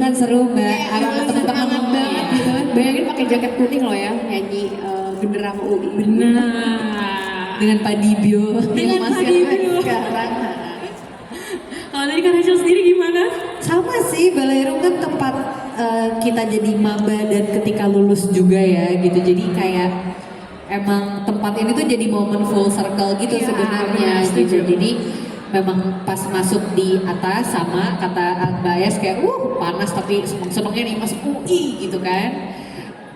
kan seru Mbak, sama teman-teman semangat banget ya. gitu kan. Bayangin pakai jaket kuning loh ya, nyanyi genderang UI. Benar. Dengan Pak Dibyo. Dengan Yang Pak masih ada Dibyo. sekarang. Kalau tadi Kak Rachel sendiri gimana? Sama sih, Baleirung kan tempat kita jadi maba dan ketika lulus juga ya gitu. Jadi kayak emang tempat ini tuh jadi momen full circle gitu Iya, sebenarnya benar, gitu. setuju. Jadi memang pas masuk di atas sama kata Mbak Ayas kayak panas tapi seneng-senengnya nih masuk UI gitu kan.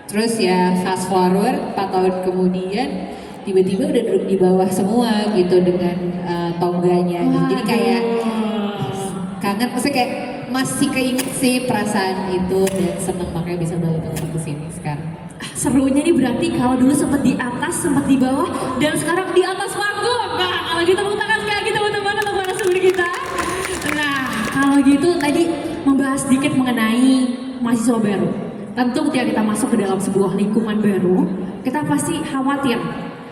Terus ya fast forward 4 tahun kemudian tiba-tiba udah duduk di bawah semua gitu dengan tongganya gitu. Jadi kayak kangen, maksudnya kayak masih keinget sih perasaan itu dan seneng makanya bisa balik lagi ke sini sekarang. Serunya nih berarti kalau dulu sempat di atas, sempat di bawah, dan sekarang di atas panggung. Nah, kalau gitu tepuk tangan sekali lagi teman-teman untuk narasumber kita. Nah, kalau gitu tadi membahas sedikit mengenai mahasiswa baru. Tentu ketika kita masuk ke dalam sebuah lingkungan baru, kita pasti khawatir.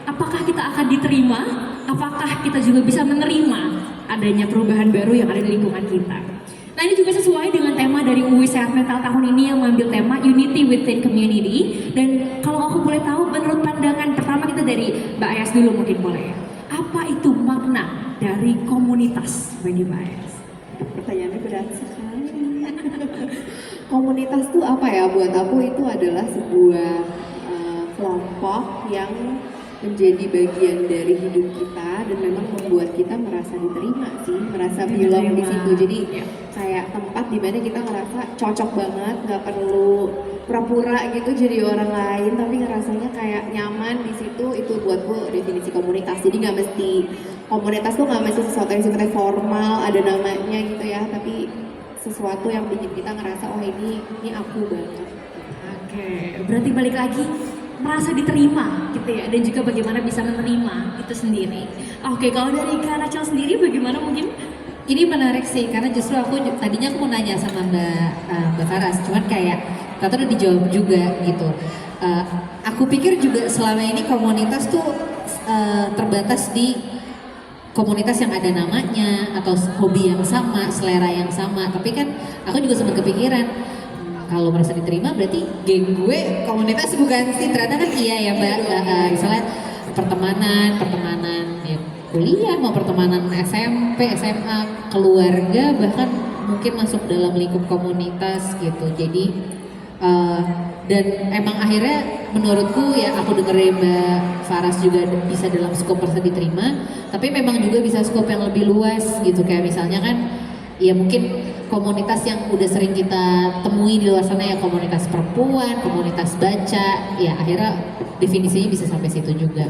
Apakah kita akan diterima? Apakah kita juga bisa menerima adanya perubahan baru yang ada di lingkungan kita? Nah, ini juga sesuai dengan tema dari UI Sehat Mental tahun ini yang mengambil tema Unity Within Community. Dan kalau aku boleh tahu, menurut pandangan pertama kita dari Mbak Ayas dulu mungkin boleh. Apa itu makna dari komunitas bagi Mbak Ayas? Pertanyaannya berat sekali. Komunitas tuh apa ya? Buat aku itu adalah sebuah kelompok yang menjadi bagian dari hidup kita dan memang membuat kita merasa diterima sih, merasa belong di situ. Jadi kayak tempat di mana kita ngerasa cocok banget, nggak perlu pura-pura gitu jadi orang lain, tapi ngerasanya kayak nyaman di situ. Itu buatku definisi komunitas. Jadi nggak mesti komunitas tuh nggak mesti sesuatu yang sifatnya formal, ada namanya gitu ya, tapi sesuatu yang bikin kita ngerasa oh ini aku banget. Oke, berarti balik lagi merasa diterima gitu ya, dan juga bagaimana bisa menerima itu sendiri. Oke, kalau dari Kak Rachel sendiri bagaimana mungkin? Ini menarik sih karena justru tadinya aku mau nanya sama Mbak Faras, cuman kayak kata udah dijawab juga gitu. Aku pikir juga selama ini komunitas tuh terbatas di komunitas yang ada namanya atau hobi yang sama, selera yang sama. Tapi kan aku juga sempat kepikiran kalau merasa diterima berarti geng gue komunitas bukan sih, ternyata kan iya ya Mbak. Misalnya pertemanan ya kuliah, mau pertemanan SMP, SMA, keluarga, bahkan mungkin masuk dalam lingkup komunitas gitu. Jadi dan emang akhirnya menurutku ya aku dengerin Mbak Faras juga bisa dalam skop merasa diterima, tapi memang juga bisa skop yang lebih luas gitu, kayak misalnya kan ya mungkin komunitas yang udah sering kita temui di luar sana ya komunitas perempuan, komunitas baca, ya akhirnya definisinya bisa sampai situ juga.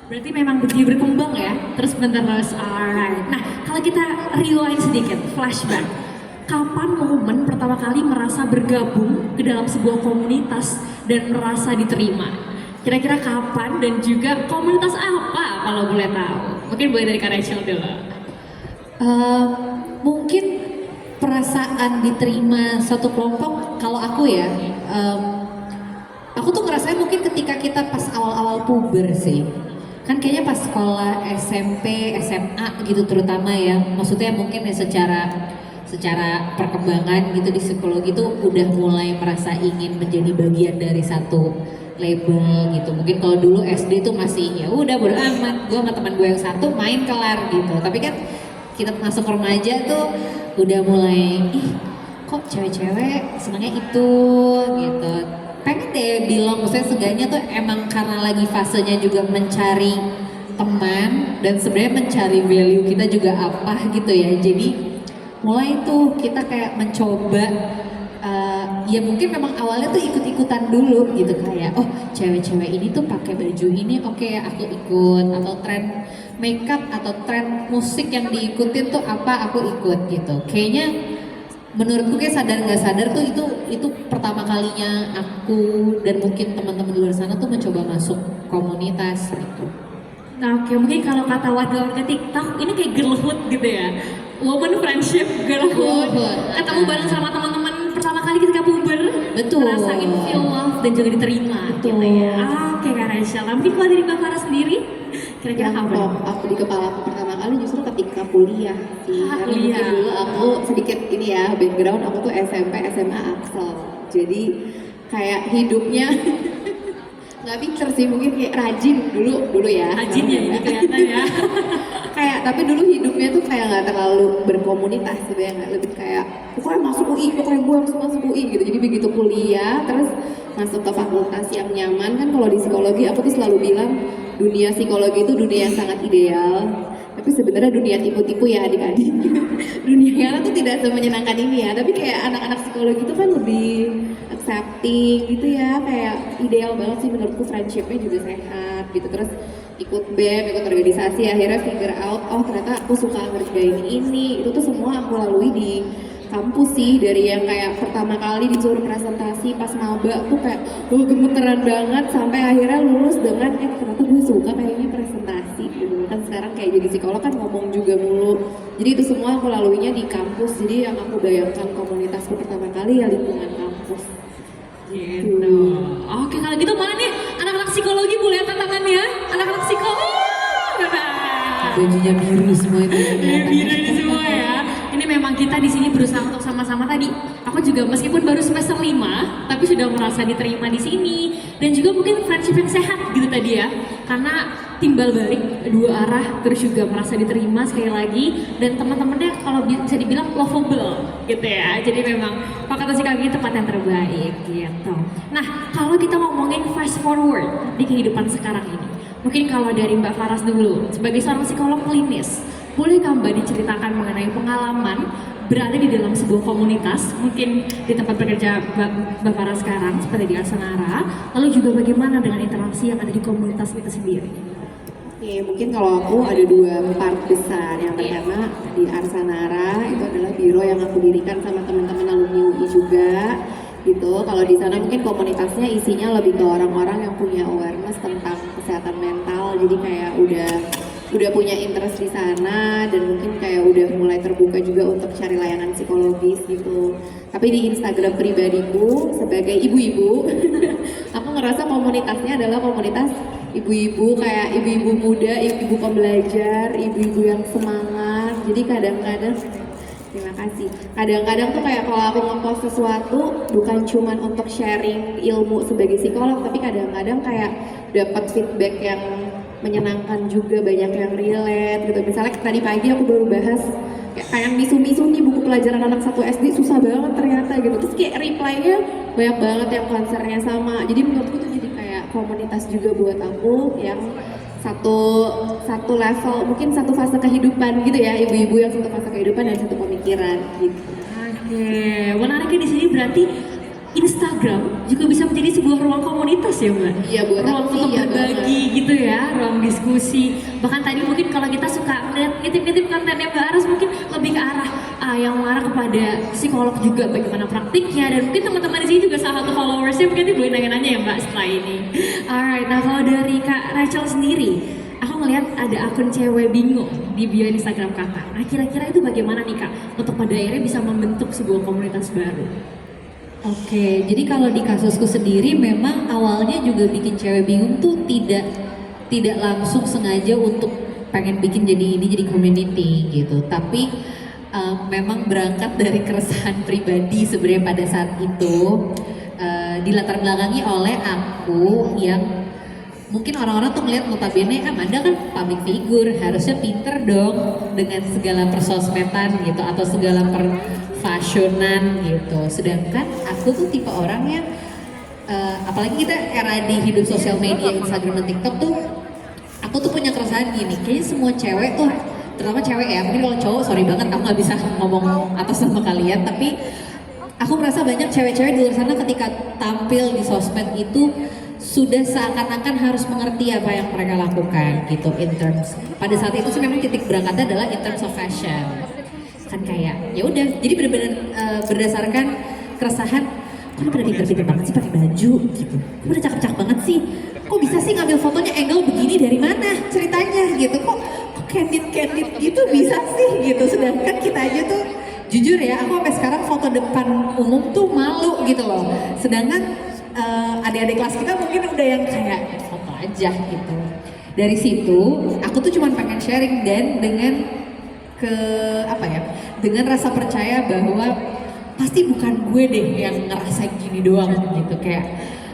Berarti memang begitu berkembang ya, terus menerus. Alright. Nah, kalau kita rewind sedikit, flashback. Kapan momen pertama kali merasa bergabung ke dalam sebuah komunitas dan merasa diterima? Kira-kira kapan dan juga komunitas apa kalau boleh tahu? Mungkin boleh dari Kak Rachel dulu. Mungkin perasaan diterima satu kelompok kalau aku ya, aku tuh ngerasain mungkin ketika kita pas awal-awal puber sih. Kan kayaknya pas sekolah SMP, SMA gitu terutama ya, maksudnya mungkin ya secara perkembangan gitu di psikologi tuh udah mulai merasa ingin menjadi bagian dari satu label gitu. Mungkin kalau dulu SD tuh masih ya udah bodo amat, gue sama teman gue yang satu main kelar gitu. Tapi kan kita masuk remaja tuh udah mulai kok cewek-cewek senangnya itu gitu. Pengen deh bilang, maksudnya seenggaknya tuh emang karena lagi fasenya juga mencari teman dan sebenarnya mencari value kita juga apa gitu ya. Jadi mulai tuh kita kayak mencoba ya mungkin memang awalnya tuh ikut-ikutan dulu gitu, kayak oh cewek-cewek ini tuh pakai baju ini, oke, aku ikut, atau tren makeup atau tren musik yang diikutin tuh apa aku ikut gitu. Kayaknya menurutku kayak sadar nggak sadar tuh itu pertama kalinya aku dan mungkin teman-teman di luar sana tuh mencoba masuk komunitas gitu. Nah, oke, mungkin kalau kata warga TikTok ini kayak girlhood gitu ya, woman friendship, girlhood, ketemu bareng sama teman-teman pertama kali ketika puber, Betul. ngerasain feel love dan juga diterima. Betul. Gitu ya. Oke Kak Rachel, nah, mungkin kalau dari Mbak Farah sendiri, kira-kira Yang kapan? pop aku di kepala aku pertama kali justru ketika kuliah sih. Karena Kuliah. mungkin dulu aku sedikit ini ya background, aku tuh SMP SMA Axel. Jadi kayak hidupnya nggak pinter sih, mungkin kayak rajin dulu ya. Rajin ya ini kelihatan ya. Kayak tapi dulu hidupnya tuh kayak nggak terlalu berkomunitas sebenarnya, nggak, lebih kayak pokoknya masuk UI, pokoknya gue harus masuk UI gitu. Jadi begitu kuliah terus masuk ke fakultas yang nyaman, kan kalau di psikologi aku tuh selalu bilang dunia psikologi itu dunia yang sangat ideal, tapi sebenarnya dunia tipu-tipu ya adik-adik. Dunia nyata tuh tidak semenyenangkan ini ya, tapi kayak anak-anak psikologi itu kan lebih accepting gitu ya, kayak ideal banget sih menurutku, friendshipnya juga sehat gitu. Terus ikut BEM, ikut organisasi, akhirnya figure out, oh ternyata aku suka ngerjain ini. Itu tuh semua aku lalui di kampus sih, dari yang kayak pertama kali disuruh presentasi pas maba tuh kayak gemeteran banget, sampai akhirnya lulus dengan ternyata gue suka kayaknya presentasi gitu kan. Sekarang kayak jadi psikolog kan ngomong juga mulu, jadi itu semua aku laluinya di kampus. Jadi yang aku bayangkan komunitasku pertama kali ya lingkungan kampus. Gitu. Oke, kalau gitu mana nih anak-anak psikologi, boleh angkat tangannya? Anak-anak psikologi. Nah. Bajunya biru semua itu. Biru ini semua ya. Ini memang kita di sini berusaha untuk sama-sama tadi. Aku juga meskipun baru semester 5, tapi sudah merasa diterima di sini, dan juga mungkin friendship yang sehat gitu tadi ya. Karena timbal balik dua arah, terus juga merasa diterima sekali lagi, dan teman-temannya kalau bisa dibilang lovable gitu ya. Jadi memang fakultas psikologi tempat yang terbaik gitu. Nah, kalau kita ngomongin fast forward di kehidupan sekarang ini, mungkin kalau dari Mbak Faras dulu sebagai seorang psikolog klinis, bolehkah Mbak diceritakan mengenai pengalaman berada di dalam sebuah komunitas, mungkin di tempat bekerja Mbak Faras sekarang seperti di Arsanara, lalu juga bagaimana dengan interaksi yang ada di komunitas itu sendiri? Oke, mungkin kalau aku ada dua part besar. Yang pertama di Arsanara, itu adalah biro yang aku dirikan sama teman-teman alumni UI juga gitu. Kalau di sana mungkin komunitasnya isinya lebih ke orang-orang yang punya awareness tentang kesehatan mental, jadi kayak udah punya interest di sana, dan mungkin kayak udah mulai terbuka juga untuk cari layanan psikologis gitu. Tapi di Instagram pribadiku sebagai ibu-ibu, aku ngerasa komunitasnya adalah komunitas ibu-ibu, kayak ibu-ibu muda, ibu-ibu pembelajar, ibu-ibu yang semangat. Jadi kadang-kadang, terima kasih. Kadang-kadang tuh kayak kalau aku ngepost sesuatu bukan cuman untuk sharing ilmu sebagai psikolog, tapi kadang-kadang kayak dapat feedback yang menyenangkan juga, banyak yang relate gitu. Misalnya tadi pagi aku baru bahas kayak misu-misu nih buku pelajaran anak 1 SD susah banget ternyata gitu. Terus kayak reply-nya banyak banget yang concern-nya sama. Jadi menurutku tuh jadi kayak komunitas juga buat aku yang satu level, mungkin satu fase kehidupan gitu ya, ibu-ibu yang satu fase kehidupan dan satu pemikiran gitu. Oke, menariknya di sini berarti Instagram juga bisa menjadi sebuah ruang komunitas ya Mbak? Iya, buat ruang aku sih, untuk iya berbagi gitu ya, ruang diskusi. Bahkan tadi mungkin kalau kita suka ngintip-ngintip kontennya Mbak Aras, mungkin lebih ke arah yang mengarah kepada psikolog juga, bagaimana praktiknya, dan mungkin teman-teman di sini juga salah satu followersnya mungkin boleh nanya-nanya ya Mbak setelah ini. Alright, nah kalau dari Kak Rachel sendiri, aku ngelihat ada akun cewek bingung di bio Instagram kakak. Nah kira-kira itu bagaimana nih Kak untuk pada akhirnya bisa membentuk sebuah komunitas baru? Oke, jadi kalau di kasusku sendiri memang awalnya juga bikin cewek bingung tuh tidak langsung sengaja untuk pengen bikin jadi community gitu. Tapi memang berangkat dari keresahan pribadi sebenarnya pada saat itu, dilatar belakangi oleh aku yang mungkin orang-orang tuh ngeliat notabene Amanda kan public figure, harusnya pinter dong dengan segala persosmedan gitu atau segala fashionan gitu. Sedangkan aku tuh tipe orang yang apalagi kita era di hidup sosial media Instagram dan TikTok tuh, aku tuh punya keresahan gini, kayaknya semua cewek tuh, terutama cewek ya, mungkin kalau cowok sorry banget aku nggak bisa ngomong atas nama kalian, tapi aku merasa banyak cewek-cewek di luar sana ketika tampil di sosmed itu sudah seakan-akan harus mengerti apa yang mereka lakukan gitu in terms. Pada saat itu sih memang titik berangkatnya adalah in terms of fashion. Kan kayak ya udah, jadi benar-benar berdasarkan keresahan, kok pada pinter-pinter banget sih pakai baju gitu, kok udah cakep-cakep banget sih, kok bisa sih ngambil fotonya angle begini, dari mana ceritanya gitu, kok candid gitu bisa sih gitu. Sedangkan kita aja tuh jujur ya, aku sampai sekarang foto depan umum tuh malu gitu loh. Sedangkan adik-adik kelas kita mungkin udah yang kayak foto aja gitu. Dari situ aku tuh cuma pengen sharing dan dengan dengan rasa percaya bahwa pasti bukan gue deh yang ngerasain gini doang gitu, kayak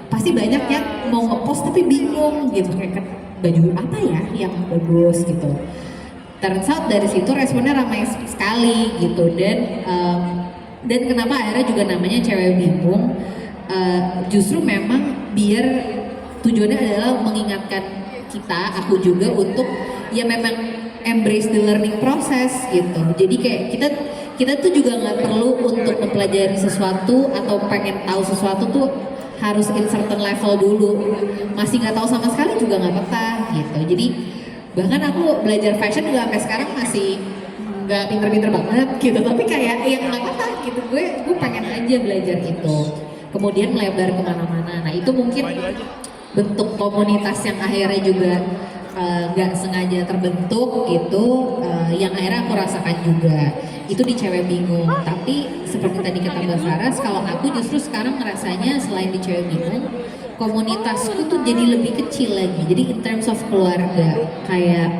pasti banyak yang mau ngepost tapi bingung gitu, kayak baju apa ya yang bagus gitu. Turns out dari situ responnya ramai sekali gitu, dan kenapa akhirnya juga namanya cewek bingung, justru memang biar tujuannya adalah mengingatkan kita, aku juga, untuk ya memang embrace the learning process gitu. Jadi kayak kita tuh juga nggak perlu untuk mempelajari sesuatu atau pengen tahu sesuatu tuh harus in certain level dulu. Masih nggak tahu sama sekali juga nggak apa-apa gitu. Jadi bahkan aku belajar fashion juga sampai sekarang masih nggak pinter-pinter banget gitu, tapi kayak yang nggak apa-apa gitu, gue pengen aja belajar itu, kemudian melebar kemana-mana. Nah itu mungkin bentuk komunitas yang akhirnya juga nggak sengaja terbentuk gitu, yang akhirnya aku rasakan juga itu di Cewek Bingung. Tapi seperti tadi kata Mbak Faras, kalau aku justru sekarang ngerasanya selain di Cewek Bingung, komunitasku tuh jadi lebih kecil lagi. Jadi in terms of keluarga, kayak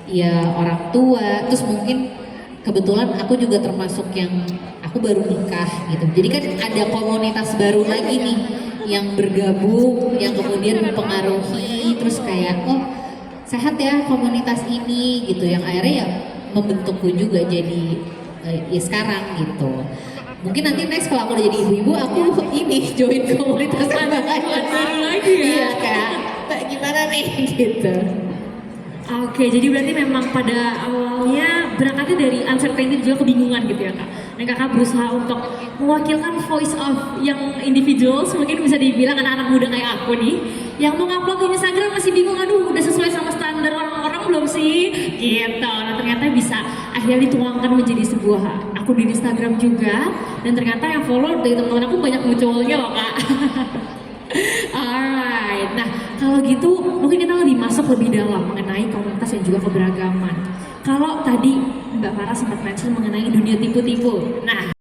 ya orang tua, terus mungkin kebetulan aku juga termasuk yang aku baru nikah gitu. Jadi kan ada komunitas baru lagi nih yang bergabung, yang kemudian mempengaruhi, terus kayak oh sehat ya komunitas ini gitu, yang akhirnya ya membentukku juga jadi ya sekarang gitu. Mungkin nanti next kalau aku udah jadi ibu-ibu, aku ini join komunitas yang baru lagi ya. Iya kayak gimana nih gitu. Oke, jadi berarti memang pada awalnya berangkatnya dari uncertainty, juga kebingungan gitu ya Kak. Dan Kakak berusaha untuk mewakilkan voice of yang individuals, mungkin bisa dibilang anak-anak muda kayak aku nih, yang mau ngupload di Instagram masih bingung, aduh udah sesuai sama standar orang-orang belum sih? Gitu. Nah ternyata bisa akhirnya dituangkan menjadi sebuah akun di Instagram juga, dan ternyata yang follow dari teman-teman aku banyak munculnya loh Kak. Alright, nah kalau gitu mungkin kita lebih masuk lebih dalam mengenai komunitas dan juga keberagaman. Kalau tadi Mbak Farah sempat mention mengenai dunia tipu-tipu, nah